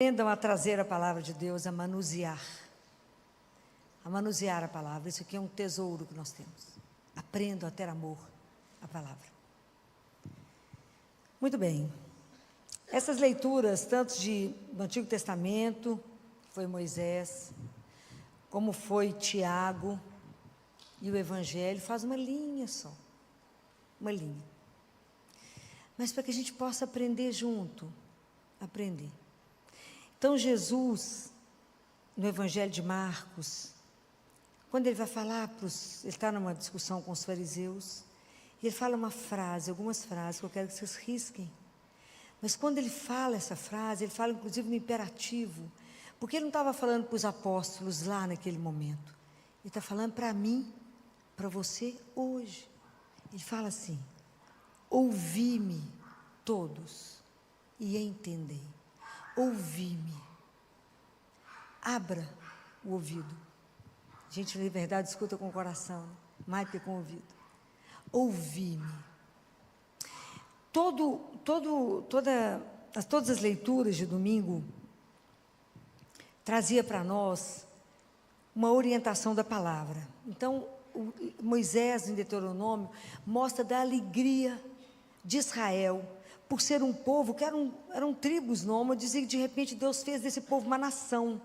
Aprendam a trazer a palavra de Deus, a manusear a palavra. Isso aqui é um tesouro que nós temos. Aprendam a ter amor à palavra. Muito bem. Essas leituras, tanto do Antigo Testamento, foi Moisés, como foi Tiago, e o Evangelho, faz uma linha só. Uma linha. Mas para que a gente possa aprender junto, aprender. Então, Jesus, no Evangelho de Marcos, quando ele vai falar ele está numa discussão com os fariseus, e ele fala algumas frases que eu quero que vocês risquem. Mas quando ele fala essa frase, ele fala inclusive no imperativo, porque ele não estava falando para os apóstolos lá naquele momento. Ele está falando para mim, para você hoje. Ele fala assim: ouvi-me todos e entendei. Ouvi-me. Abra o ouvido. A gente, na verdade, escuta com o coração, né? Mais do que com o ouvido. Ouvi-me. Todas as leituras de domingo trazia para nós uma orientação da palavra. Então, Moisés, em Deuteronômio, mostra da alegria de Israel, por ser um povo que eram tribos nômades, e de repente Deus fez desse povo uma nação,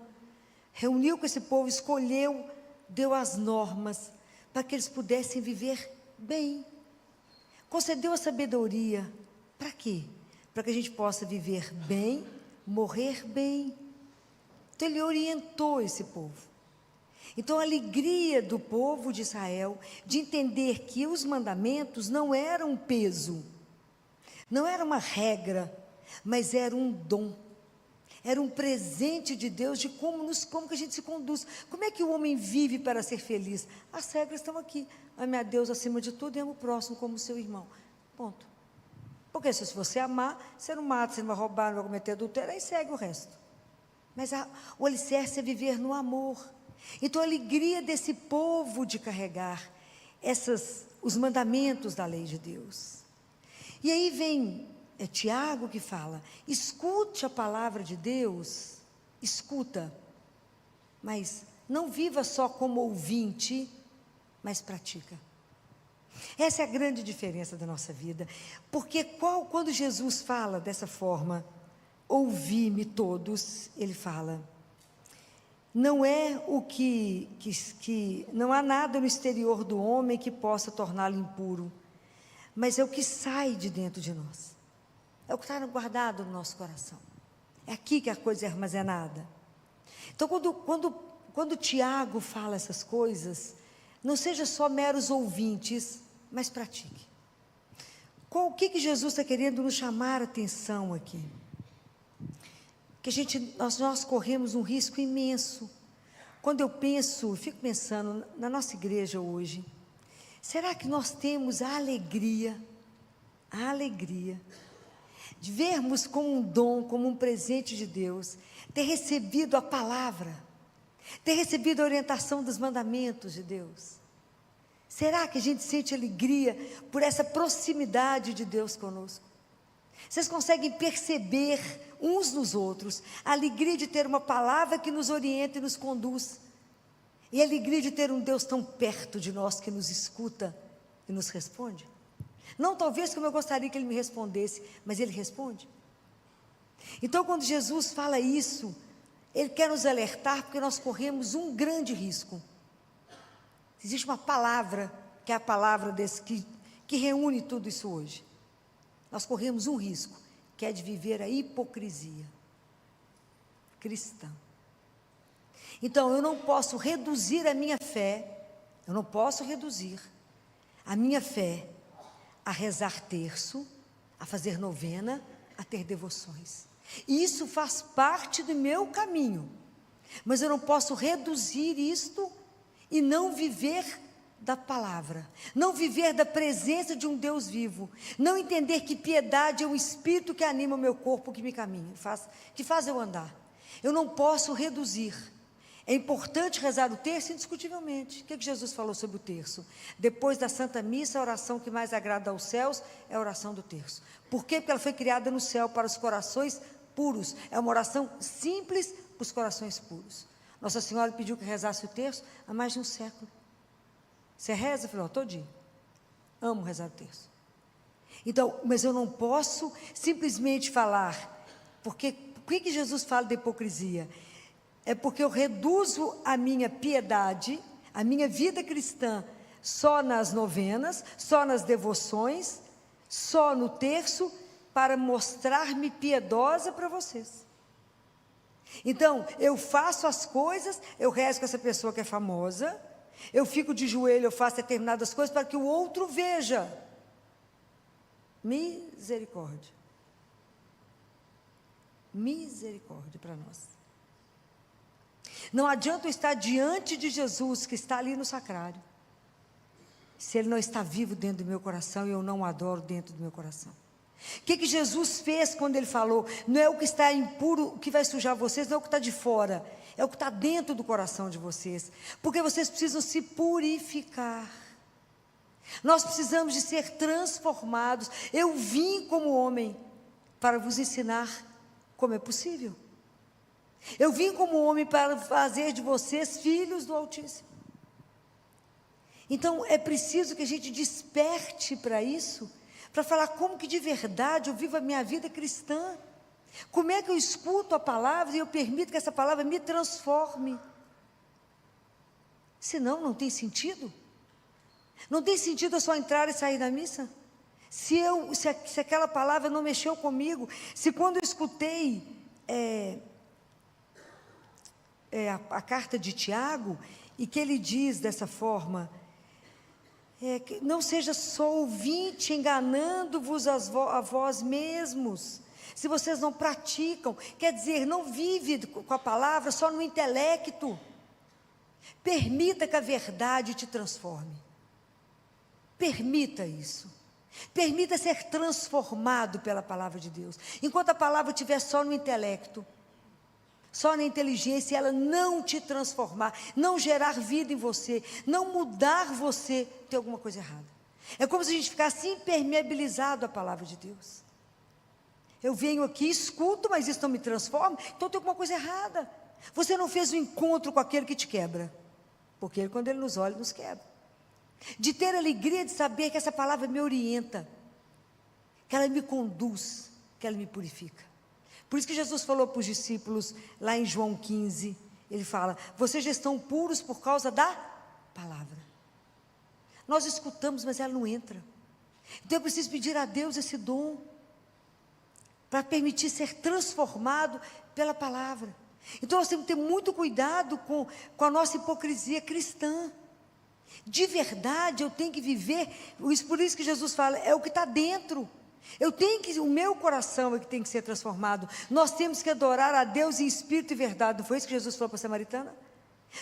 reuniu com esse povo, escolheu, deu as normas, para que eles pudessem viver bem, concedeu a sabedoria, para quê? Para que a gente possa viver bem, morrer bem. Então ele orientou esse povo. Então a alegria do povo de Israel, de entender que os mandamentos não eram um peso, não era uma regra, mas era um dom, era um presente de Deus, de como que a gente se conduz, como é que o homem vive para ser feliz. As regras estão aqui: ame a Deus acima de tudo e ame o próximo como seu irmão, ponto. Porque se você amar, você não mata, você não vai roubar, não vai cometer adultério, aí segue o resto. Mas o alicerce é viver no amor. Então a alegria desse povo de carregar os mandamentos da lei de Deus. E aí vem Tiago que fala: escute a palavra de Deus, escuta, mas não viva só como ouvinte, mas pratica. Essa é a grande diferença da nossa vida, porque quando Jesus fala dessa forma, ouvi-me todos, ele fala, não é não há nada no exterior do homem que possa torná-lo impuro, mas é o que sai de dentro de nós, é o que está guardado no nosso coração, é aqui que a coisa é armazenada. Então quando Tiago fala essas coisas, não seja só meros ouvintes, mas pratique. O que Jesus está querendo nos chamar a atenção aqui? Que nós corremos um risco imenso. Quando eu fico pensando na nossa igreja hoje, será que nós temos a alegria de vermos como um dom, como um presente de Deus, ter recebido a palavra, ter recebido a orientação dos mandamentos de Deus? Será que a gente sente alegria por essa proximidade de Deus conosco? Vocês conseguem perceber uns nos outros a alegria de ter uma palavra que nos orienta e nos conduz, e a alegria de ter um Deus tão perto de nós, que nos escuta e nos responde? Não talvez como eu gostaria que Ele me respondesse, mas Ele responde. Então quando Jesus fala isso, Ele quer nos alertar, porque nós corremos um grande risco. Existe uma palavra, que é a palavra que reúne tudo isso hoje. Nós corremos um risco, que é de viver a hipocrisia cristã. Então, eu não posso reduzir a minha fé, a rezar terço, a fazer novena, a ter devoções. E isso faz parte do meu caminho, mas eu não posso reduzir isto e não viver da palavra, não viver da presença de um Deus vivo, não entender que piedade é o espírito que anima o meu corpo, que me caminha, que faz eu andar. Eu não posso reduzir. É importante rezar o terço, indiscutivelmente. O que Jesus falou sobre o terço? Depois da Santa Missa, a oração que mais agrada aos céus é a oração do terço. Por quê? Porque ela foi criada no céu para os corações puros. É uma oração simples para os corações puros. Nossa Senhora pediu que rezasse o terço há mais de um século. Você reza? Eu falei, todo dia. Amo rezar o terço. Então, mas eu não posso simplesmente falar, porque por que Jesus fala da hipocrisia? É porque eu reduzo a minha piedade, a minha vida cristã, só nas novenas, só nas devoções, só no terço, para mostrar-me piedosa para vocês. Então, eu faço as coisas, eu rezo com essa pessoa que é famosa, eu fico de joelho, eu faço determinadas coisas para que o outro veja. Misericórdia. Misericórdia para nós. Não adianta eu estar diante de Jesus, que está ali no sacrário, se Ele não está vivo dentro do meu coração e eu não o adoro dentro do meu coração. O que Jesus fez quando Ele falou? Não é o que está impuro que vai sujar vocês, não é o que está de fora, é o que está dentro do coração de vocês, porque vocês precisam se purificar. Nós precisamos de ser transformados. Eu vim como homem para vos ensinar como é possível. Eu vim como homem para fazer de vocês filhos do Altíssimo. Então é preciso que a gente desperte para isso, para falar como que de verdade eu vivo a minha vida cristã. Como é que eu escuto a palavra e eu permito que essa palavra me transforme? Senão não tem sentido. Não tem sentido eu só entrar e sair da missa. Se aquela palavra não mexeu comigo, se quando eu escutei a carta de Tiago, e que ele diz dessa forma, que não seja só ouvinte, enganando-vos a vós mesmos, se vocês não praticam, quer dizer, não vive com a palavra só no intelecto. Permita que a verdade te transforme. Permita isso. Permita ser transformado pela palavra de Deus. Enquanto a palavra estiver só no intelecto, só na inteligência, ela não te transformar, não gerar vida em você, não mudar você, tem alguma coisa errada. É como se a gente ficasse impermeabilizado à palavra de Deus. Eu venho aqui, escuto, mas isso não me transforma, então tem alguma coisa errada. Você não fez o encontro com aquele que te quebra, porque ele, quando ele nos olha, nos quebra. De ter alegria de saber que essa palavra me orienta, que ela me conduz, que ela me purifica. Por isso que Jesus falou para os discípulos, lá em João 15, ele fala, vocês já estão puros por causa da palavra. Nós escutamos, mas ela não entra. Então eu preciso pedir a Deus esse dom, para permitir ser transformado pela palavra. Então nós temos que ter muito cuidado com a nossa hipocrisia cristã. De verdade, eu tenho que viver, por isso que Jesus fala, é o que está dentro. O meu coração é que tem que ser transformado. Nós temos que adorar a Deus em espírito e verdade. Não foi isso que Jesus falou para a samaritana?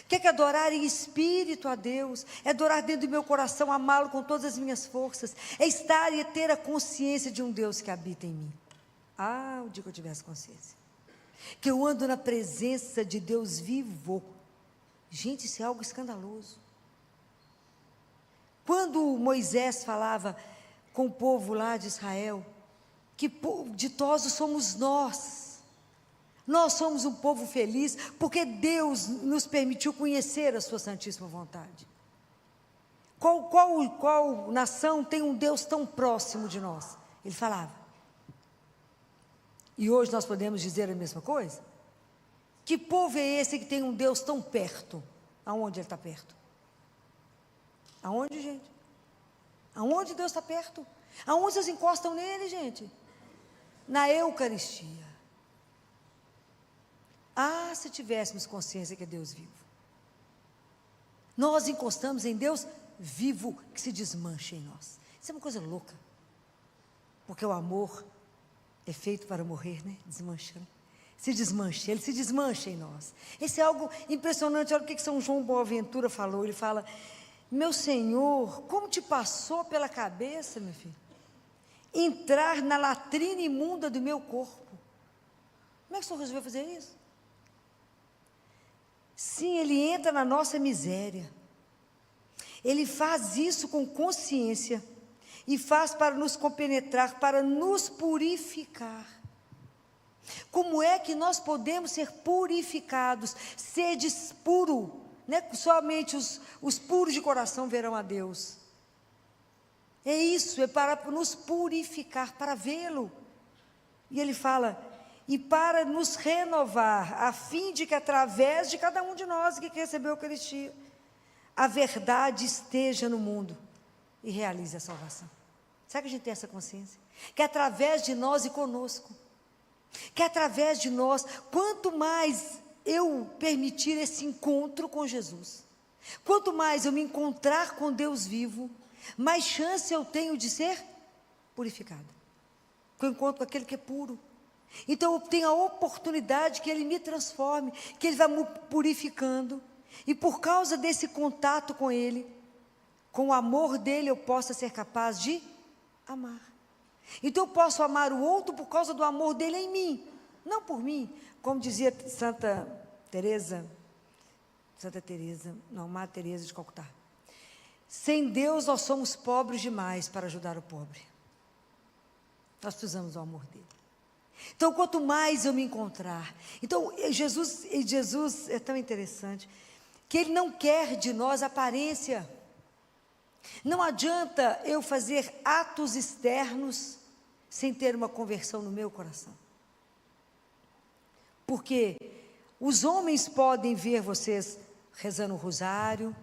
Quer que adorar em espírito a Deus? É adorar dentro do meu coração, amá-lo com todas as minhas forças. É estar e ter a consciência de um Deus que habita em mim. O dia que eu tivesse consciência. Que eu ando na presença de Deus vivo. Gente, isso é algo escandaloso. Quando Moisés falava com o povo lá de Israel, que ditosos somos nós somos um povo feliz, porque Deus nos permitiu conhecer a sua santíssima vontade. Qual nação tem um Deus tão próximo de nós? Ele falava. E hoje nós podemos dizer a mesma coisa? Que povo é esse que tem um Deus tão perto? Aonde ele está perto? Aonde, gente? Aonde Deus está perto? Aonde vocês encostam nele, gente? Na Eucaristia. Se tivéssemos consciência que é Deus vivo. Nós encostamos em Deus vivo que se desmancha em nós. Isso é uma coisa louca. Porque o amor é feito para morrer, né? Desmanchando. Ele se desmancha em nós. Esse é algo impressionante. Olha o que São João Boaventura falou. Ele fala, meu Senhor, como te passou pela cabeça, meu filho, entrar na latrina imunda do meu corpo? Como é que o Senhor resolveu fazer isso? Sim, Ele entra na nossa miséria. Ele faz isso com consciência e faz para nos compenetrar, para nos purificar. Como é que nós podemos ser purificados? Sedes puro, né? Somente os puros de coração verão a Deus. É isso, é para nos purificar, para vê-lo. E ele fala, e para nos renovar, a fim de que através de cada um de nós que recebeu a Eucaristia, a verdade esteja no mundo e realize a salvação. Será que a gente tem essa consciência? Que através de nós e conosco, que através de nós, quanto mais eu permitir esse encontro com Jesus, quanto mais eu me encontrar com Deus vivo, mais chance eu tenho de ser purificado. Porque eu encontro com aquele que é puro. Então eu tenho a oportunidade que Ele me transforme, que Ele vai me purificando. E por causa desse contato com Ele, com o amor dEle, eu possa ser capaz de amar. Então eu posso amar o outro por causa do amor dEle em mim, não por mim. Como dizia Madre Teresa de Calcutá. Sem Deus nós somos pobres demais para ajudar o pobre. Nós precisamos do amor dEle. Então, quanto mais eu me encontrar... Então, Jesus é tão interessante, que Ele não quer de nós aparência. Não adianta eu fazer atos externos sem ter uma conversão no meu coração. Porque os homens podem ver vocês rezando o rosário,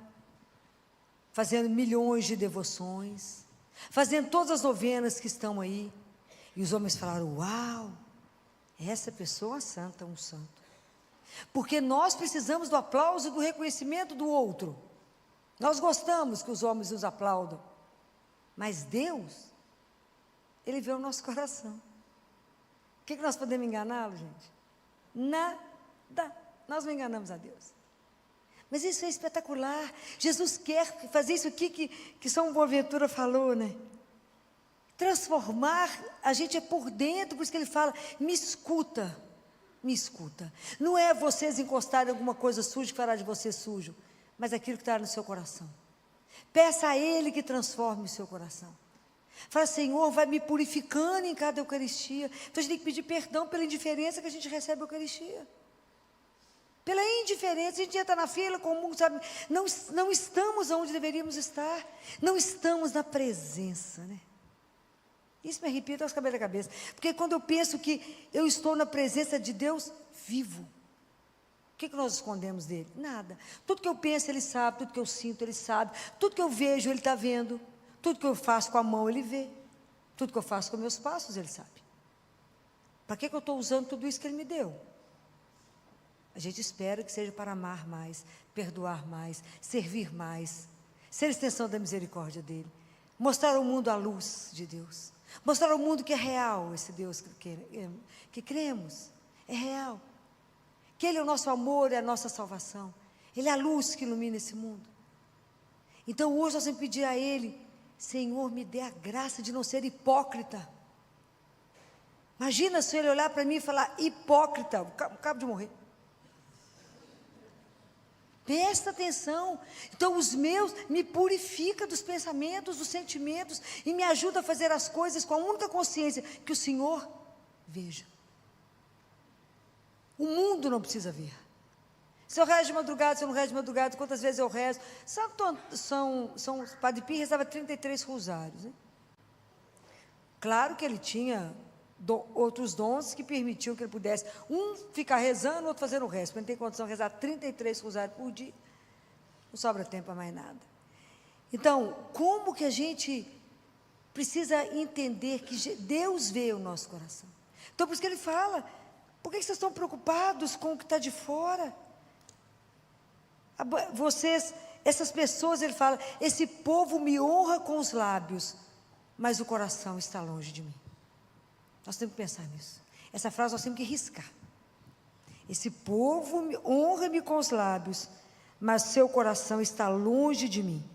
fazendo milhões de devoções, fazendo todas as novenas que estão aí, e os homens falaram, uau, essa pessoa é santa, um santo. Porque nós precisamos do aplauso e do reconhecimento do outro. Nós gostamos que os homens nos aplaudam, mas Deus, Ele vê o nosso coração. O que nós podemos enganá-lo, gente? Nada. Nós não enganamos a Deus. Mas isso é espetacular. Jesus quer fazer isso aqui que São Boaventura falou, né? Transformar, a gente é por dentro, por isso que ele fala, me escuta, me escuta. Não é vocês encostarem em alguma coisa suja que fará de você sujo, mas aquilo que está no seu coração. Peça a Ele que transforme o seu coração. Fala, Senhor, vai me purificando em cada Eucaristia. Então a gente tem que pedir perdão pela indiferença que a gente recebe a Eucaristia. Pela indiferença, a gente entra na fila comum, sabe? Não estamos onde deveríamos estar. Não estamos na presença, né? Isso me arrepia aos cabelos da cabeça. Porque quando eu penso que eu estou na presença de Deus vivo, o que nós escondemos dele? Nada. Tudo que eu penso, Ele sabe. Tudo que eu sinto, Ele sabe. Tudo que eu vejo, Ele está vendo. Tudo que eu faço com a mão, Ele vê. Tudo que eu faço com meus passos, Ele sabe. Para que eu estou usando tudo isso que Ele me deu? A gente espera que seja para amar mais, perdoar mais, servir mais, ser extensão da misericórdia dEle. Mostrar ao mundo a luz de Deus. Mostrar ao mundo que é real esse Deus que cremos. É real. Que Ele é o nosso amor, é a nossa salvação. Ele é a luz que ilumina esse mundo. Então hoje nós vamos pedir a Ele, Senhor, me dê a graça de não ser hipócrita. Imagina se Ele olhar para mim e falar, hipócrita, acabo de morrer. Presta atenção. Então os meus me purifica dos pensamentos, dos sentimentos e me ajuda a fazer as coisas com a única consciência que o Senhor veja. O mundo não precisa ver. Se eu rezo de madrugada, se eu não rezo de madrugada, quantas vezes eu rezo. Padre Pio rezava 33 rosários. Né? Claro que ele tinha outros dons que permitiam que ele pudesse, um ficar rezando, outro fazendo o resto. Ele tem condição de rezar 33 rosários por dia. Não sobra tempo para mais nada. Então, como que a gente precisa entender que Deus vê o nosso coração? Então, por isso que ele fala, por que vocês estão preocupados com o que está de fora? Vocês, essas pessoas, ele fala, esse povo me honra com os lábios, mas o coração está longe de mim. Nós temos que pensar nisso. Essa frase nós temos que riscar. Esse povo honra-me com os lábios, mas seu coração está longe de mim.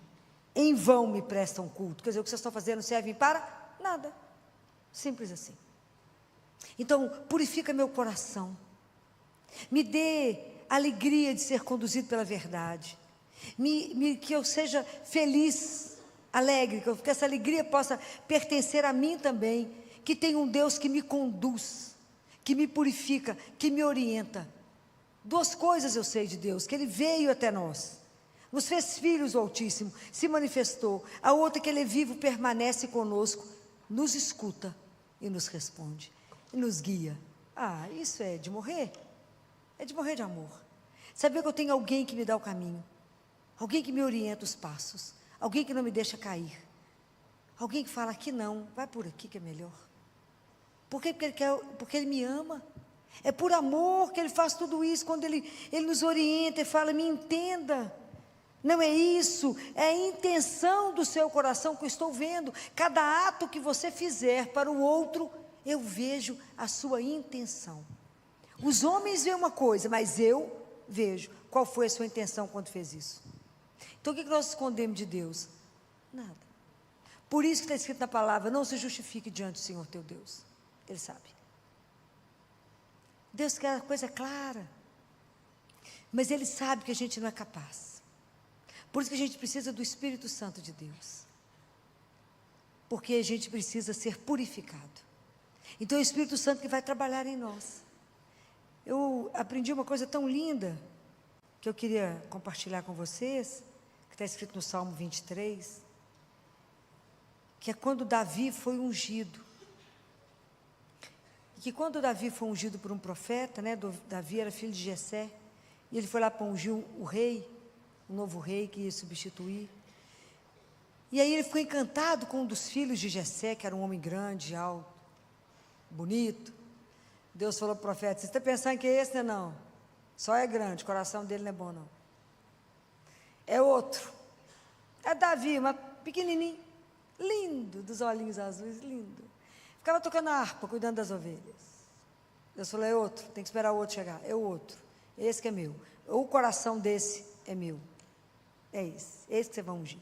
Em vão me prestam culto. Quer dizer, o que vocês estão fazendo serve para nada. Simples assim. Então, purifica meu coração. Me dê alegria de ser conduzido pela verdade. Que eu seja feliz, alegre, que essa alegria possa pertencer a mim também. Que tem um Deus que me conduz, que me purifica, que me orienta. Duas coisas eu sei de Deus: que Ele veio até nós, nos fez filhos do Altíssimo, se manifestou. A outra, que Ele é vivo, permanece conosco, nos escuta e nos responde, e nos guia. Isso é de morrer de amor. Saber que eu tenho alguém que me dá o caminho, alguém que me orienta os passos, alguém que não me deixa cair, alguém que fala: aqui não, vai por aqui que é melhor. Por quê? Porque Ele me ama. É por amor que Ele faz tudo isso, quando Ele nos orienta e fala: me entenda. Não é isso, é a intenção do seu coração que eu estou vendo. Cada ato que você fizer para o outro, eu vejo a sua intenção. Os homens veem uma coisa, mas eu vejo qual foi a sua intenção quando fez isso. Então o que nós escondemos de Deus? Nada. Por isso que está escrito na palavra: não se justifique diante do Senhor teu Deus. Ele sabe. Deus quer a coisa clara, mas Ele sabe que a gente não é capaz. Por isso que a gente precisa do Espírito Santo de Deus, porque a gente precisa ser purificado. Então é o Espírito Santo que vai trabalhar em nós. Eu aprendi uma coisa tão linda, que eu queria compartilhar com vocês, que está escrito no Salmo 23, que é quando Davi foi ungido. E que quando Davi foi ungido por um profeta, Davi era filho de Jessé, e ele foi lá para ungir o rei, o novo rei que ia substituir. E aí ele ficou encantado com um dos filhos de Jessé, que era um homem grande, alto, bonito. Deus falou para o profeta: você está pensando que esse, não? Só é grande, o coração dele não é bom, não. É outro. É Davi, mas pequenininho, lindo, dos olhinhos azuis, lindo. Ficava tocando a harpa, cuidando das ovelhas. Deus falou: é outro, tem que esperar o outro chegar. É o outro, esse que é meu. O coração desse é meu. É esse que você vai ungir.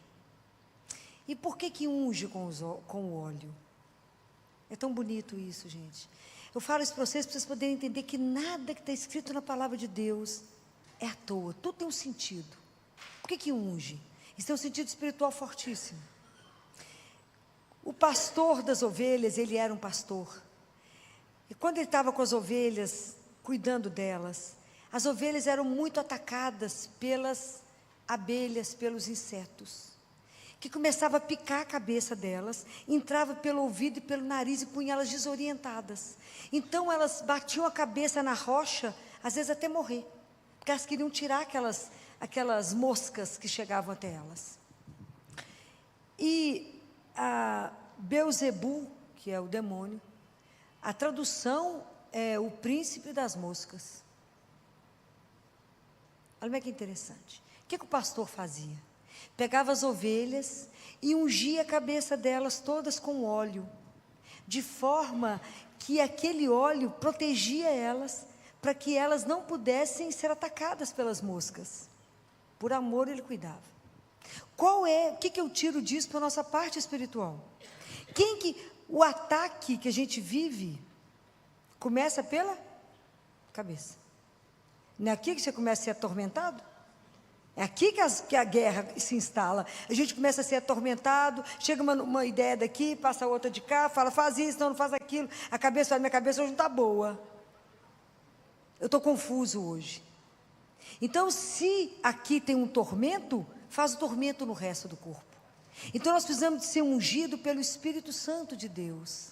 E por que unge com o óleo? É tão bonito isso, gente. Eu falo isso para vocês poderem entender que nada que está escrito na palavra de Deus é à toa. Tudo tem um sentido. Por que unge? Isso tem um sentido espiritual fortíssimo. O pastor das ovelhas, ele era um pastor. E quando ele estava com as ovelhas, cuidando delas, as ovelhas eram muito atacadas pelas abelhas, pelos insetos, que começava a picar a cabeça delas, entrava pelo ouvido e pelo nariz e punha elas desorientadas. Então elas batiam a cabeça na rocha, às vezes até morrer, porque elas queriam tirar aquelas moscas que chegavam até elas. E a Beelzebul, que é o demônio, a tradução é o príncipe das moscas. Olha como é que interessante. O que o pastor fazia? Pegava as ovelhas e ungia a cabeça delas todas com óleo, de forma que aquele óleo protegia elas, para que elas não pudessem ser atacadas pelas moscas. Por amor ele cuidava. O que eu tiro disso para a nossa parte espiritual? O ataque que a gente vive começa pela cabeça. Não é aqui que você começa a ser atormentado? É aqui que a guerra se instala. A gente começa a ser atormentado, chega uma ideia daqui, passa outra de cá, fala: faz isso, não faz aquilo. A cabeça fala: minha cabeça hoje não está boa. Eu estou confuso hoje. Então, se aqui tem um tormento, faz o tormento no resto do corpo. Então nós precisamos de ser ungidos pelo Espírito Santo de Deus.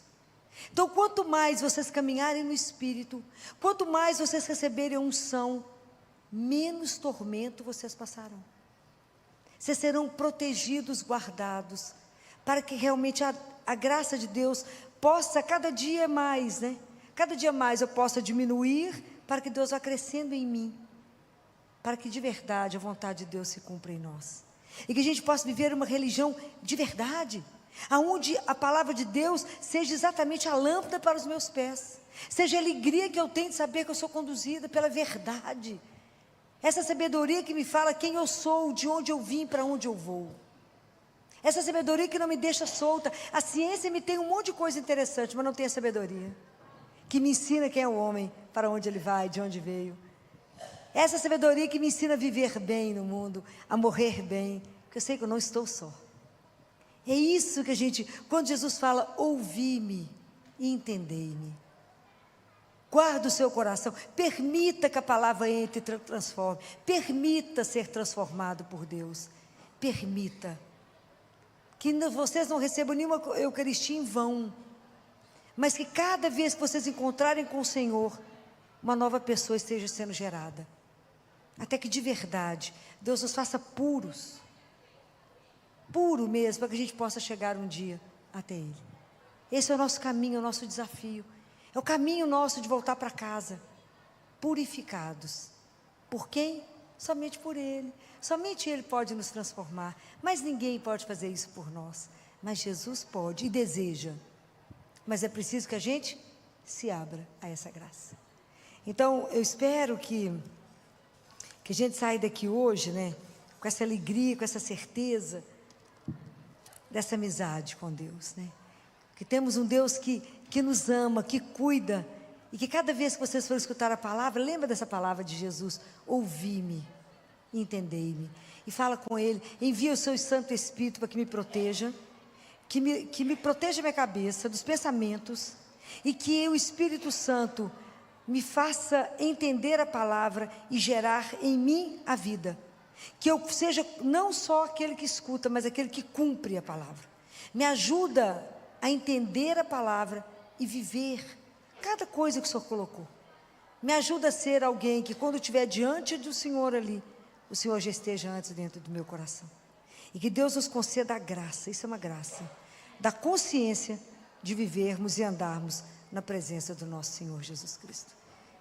Então, quanto mais vocês caminharem no Espírito, quanto mais vocês receberem a unção, menos tormento vocês passarão. Vocês serão protegidos, guardados, para que realmente a graça de Deus possa cada dia mais, cada dia mais eu possa diminuir, para que Deus vá crescendo em mim, para que de verdade a vontade de Deus se cumpra em nós, e que a gente possa viver uma religião de verdade, aonde a palavra de Deus seja exatamente a lâmpada para os meus pés, seja a alegria que eu tenho de saber que eu sou conduzida pela verdade, essa sabedoria que me fala quem eu sou, de onde eu vim, para onde eu vou, essa sabedoria que não me deixa solta. A ciência me tem um monte de coisa interessante, mas não tem a sabedoria que me ensina quem é o homem, para onde ele vai, de onde veio. Essa sabedoria que me ensina a viver bem no mundo, a morrer bem, porque eu sei que eu não estou só. É isso que quando Jesus fala: ouvi-me e entendei-me. Guarda o seu coração, permita que a palavra entre e transforme, permita ser transformado por Deus, permita, que vocês não recebam nenhuma Eucaristia em vão, mas que cada vez que vocês encontrarem com o Senhor, uma nova pessoa esteja sendo gerada, até que de verdade, Deus nos faça puros, puro mesmo, para que a gente possa chegar um dia até Ele. Esse é o nosso caminho, é o nosso desafio, é o caminho nosso de voltar para casa, purificados. Por quem? Somente por Ele. Somente Ele pode nos transformar, mas ninguém pode fazer isso por nós. Mas Jesus pode e deseja. Mas é preciso que a gente se abra a essa graça. Então, eu espero que a gente saia daqui hoje, né, com essa alegria, com essa certeza dessa amizade com Deus, né? Que temos um Deus que nos ama, que cuida, e que cada vez que vocês forem escutar a palavra, lembra dessa palavra de Jesus: ouvi-me, entendei-me, e fala com Ele, envia o seu Santo Espírito para que me proteja, que me proteja minha cabeça dos pensamentos, e que o Espírito Santo me faça entender a palavra e gerar em mim a vida, que eu seja não só aquele que escuta, mas aquele que cumpre a palavra. Me ajuda a entender a palavra e viver cada coisa que o Senhor colocou. Me ajuda a ser alguém que, quando estiver diante do Senhor ali, o Senhor já esteja antes dentro do meu coração. E que Deus nos conceda a graça, isso é uma graça, da consciência de vivermos e andarmos na presença do nosso Senhor Jesus Cristo.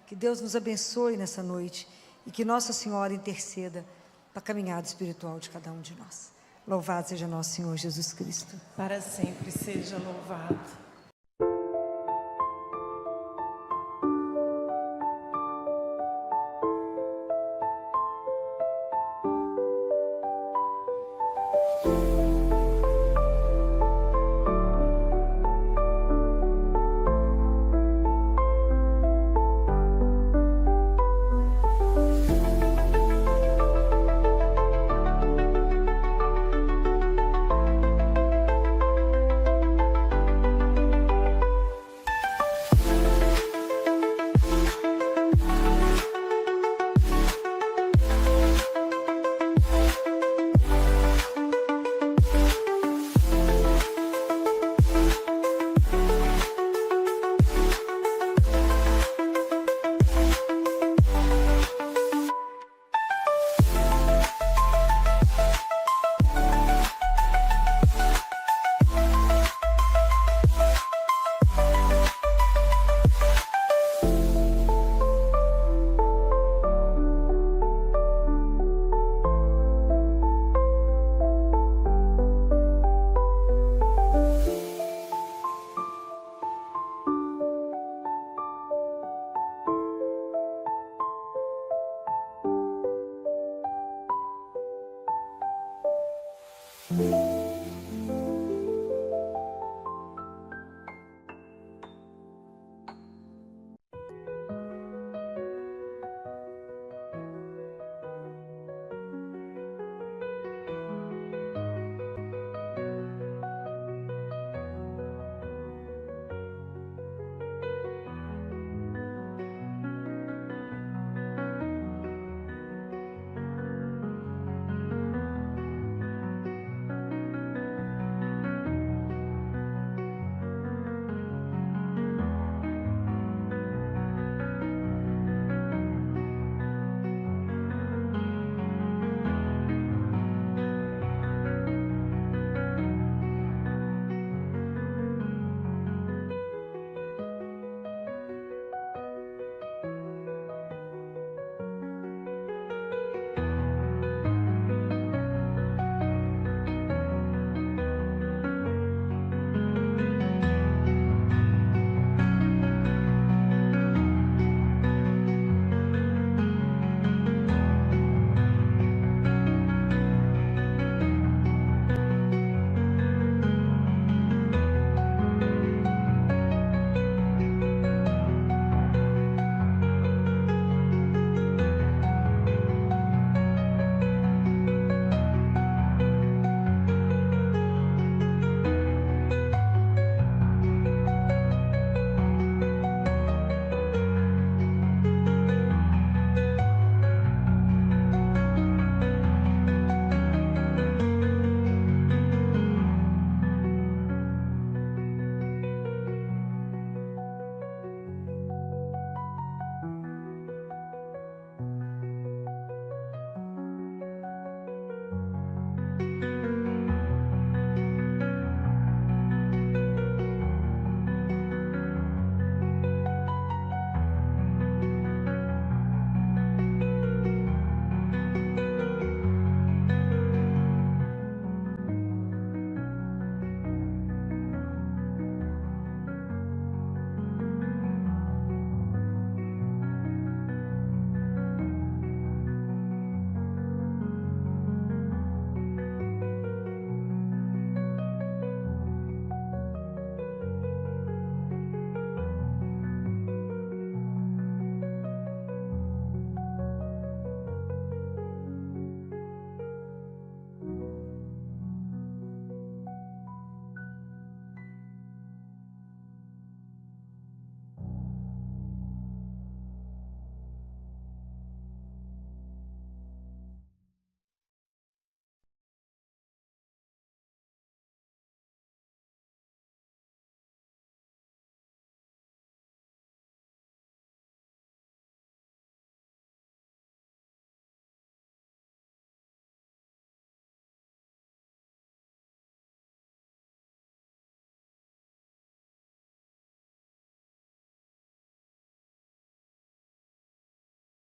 Que Deus nos abençoe nessa noite e que Nossa Senhora interceda para a caminhada espiritual de cada um de nós. Louvado seja nosso Senhor Jesus Cristo. Para sempre seja louvado. Música